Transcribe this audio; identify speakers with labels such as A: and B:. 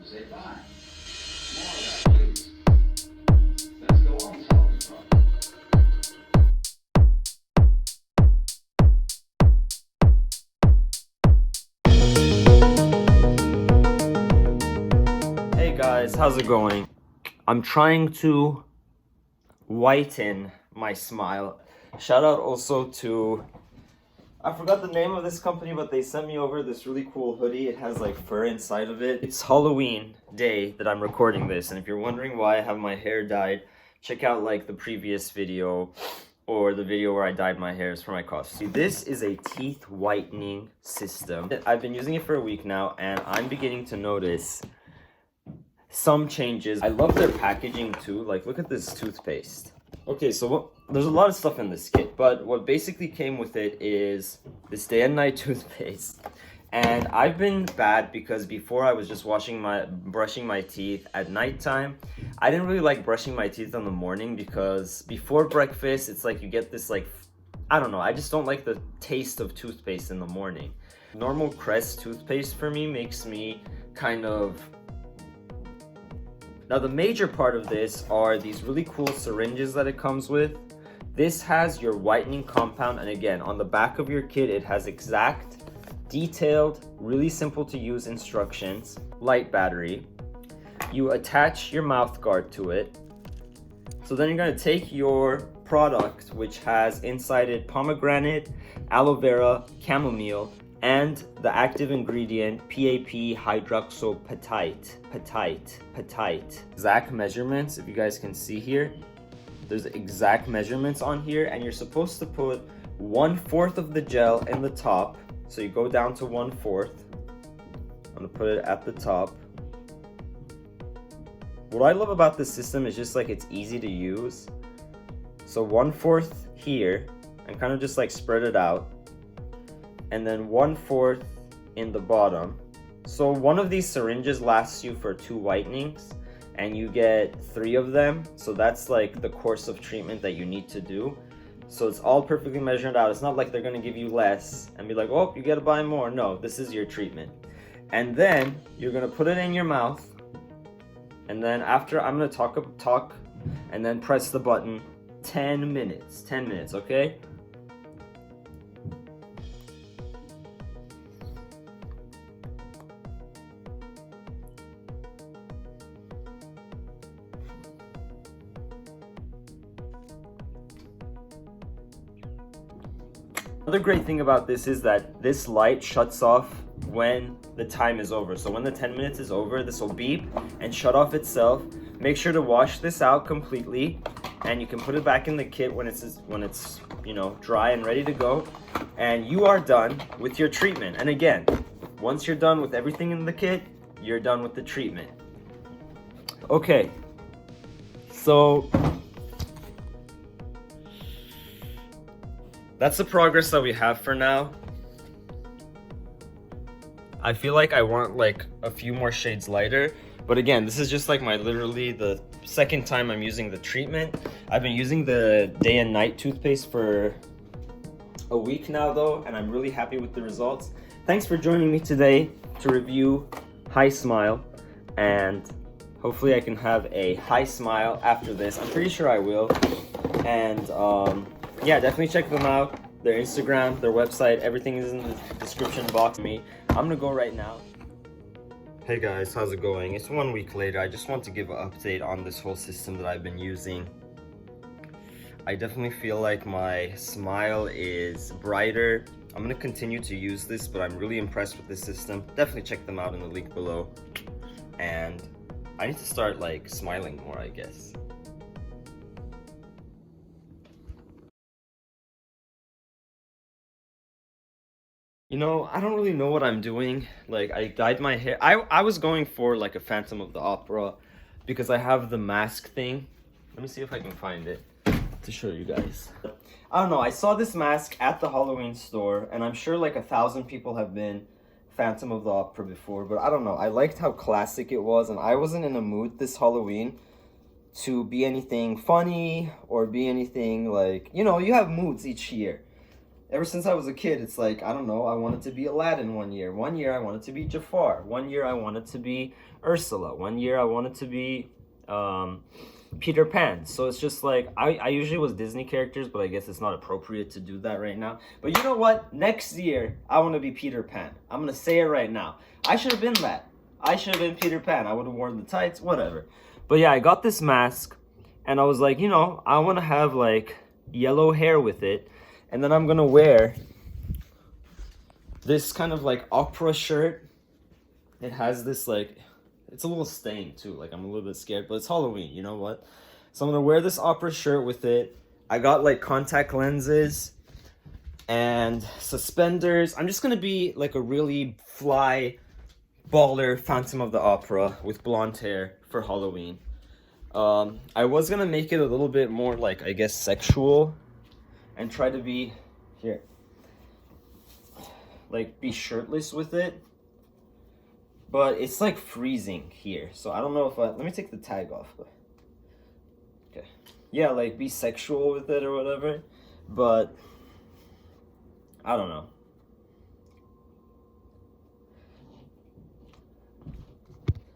A: Say bye. More of that, please. Let's go on talking from.
B: Hey guys, how's it going? I'm trying to whiten my smile. Shout out also to, I forgot the name of this company, but they sent me over this really cool hoodie. It has like fur inside of it. It's Halloween day that I'm recording this, and if you're wondering why I have my hair dyed, check out like the previous video or the video where I dyed my hairs for my costume. This is a teeth whitening system. I've been using it for a week now, and I'm beginning to notice some changes. I love their packaging too. Like, look at this toothpaste. Okay, so there's a lot of stuff in this kit, but what basically came with it is this day and night toothpaste. And I've been bad because before I was just brushing my teeth at nighttime. I didn't really like brushing my teeth in the morning because before breakfast, it's like you get this like, I don't know, I just don't like the taste of toothpaste in the morning. Normal Crest toothpaste for me makes me kind of. Now the major part of this are these really cool syringes that it comes with. This has your whitening compound, and again, on the back of your kit, it has exact, detailed, really simple to use instructions. Light battery. You attach your mouth guard to it. So then you're gonna take your product, which has inside it pomegranate, aloe vera, chamomile, and the active ingredient PAP hydroxyapatite. Exact measurements, if you guys can see here, there's exact measurements on here, and you're supposed to put 1/4 of the gel in the top. So you go down to 1/4. I'm gonna put it at the top. What I love about this system is just like it's easy to use. So 1/4 here, and kind of just like spread it out. And then 1/4 in the bottom. So one of these syringes lasts you for 2 whitenings, and you get 3 of them. So that's like the course of treatment that you need to do. So it's all perfectly measured out. It's not like they're gonna give you less and be like, oh, you gotta buy more. No, this is your treatment. And then you're gonna put it in your mouth. And then after I'm gonna talk and then press the button. 10 minutes, okay? Another great thing about this is that this light shuts off when the time is over. So when the 10 minutes is over, this will beep and shut off itself. Make sure to wash this out completely, and you can put it back in the kit when it's you know, dry and ready to go. And you are done with your treatment. And again, once you're done with everything in the kit, you're done with the treatment. Okay, so that's the progress that we have for now. I feel like I want like a few more shades lighter, but again, this is just like literally the second time I'm using the treatment. I've been using the day and night toothpaste for a week now though, and I'm really happy with the results. Thanks for joining me today to review HiSmile, and hopefully I can have a HiSmile after this. I'm pretty sure I will. And yeah, definitely check them out. Their Instagram, their website, everything is in the description box. I'm gonna go right now. Hey guys, how's it going? It's 1 week later. I just want to give an update on this whole system that I've been using. I definitely feel like my smile is brighter. I'm gonna continue to use this, but I'm really impressed with this system. Definitely check them out in the link below. And I need to start like smiling more, I guess. You know, I don't really know what I'm doing. Like, I dyed my hair. I was going for like a Phantom of the Opera because I have the mask thing. Let me see if I can find it to show you guys. I don't know, I saw this mask at the Halloween store, and I'm sure like 1,000 people have been Phantom of the Opera before, but I don't know. I liked how classic it was, and I wasn't in a mood this Halloween to be anything funny or be anything like, you know, you have moods each year. ever since I was a kid, it's like, I don't know, I wanted to be Aladdin one year. One year I wanted to be Jafar. One year I wanted to be Ursula. One year I wanted to be Peter Pan. So it's just like, I usually was Disney characters, but I guess it's not appropriate to do that right now. But you know what? Next year, I want to be Peter Pan. I'm going to say it right now. I should have been that. I should have been Peter Pan. I would have worn the tights, whatever. But yeah, I got this mask, and I was like, you know, I want to have like yellow hair with it. And then I'm going to wear this kind of like opera shirt. It has this like, it's a little stained too. Like I'm a little bit scared, but it's Halloween, you know what? So I'm going to wear this opera shirt with it. I got like contact lenses and suspenders. I'm just going to be like a really fly baller Phantom of the Opera with blonde hair for Halloween. I was going to make it a little bit more like, I guess, sexual. And try to be, here, like be shirtless with it. But it's like freezing here. So I don't know if let me take the tag off. Okay. Yeah, like be sexual with it or whatever. But I don't know.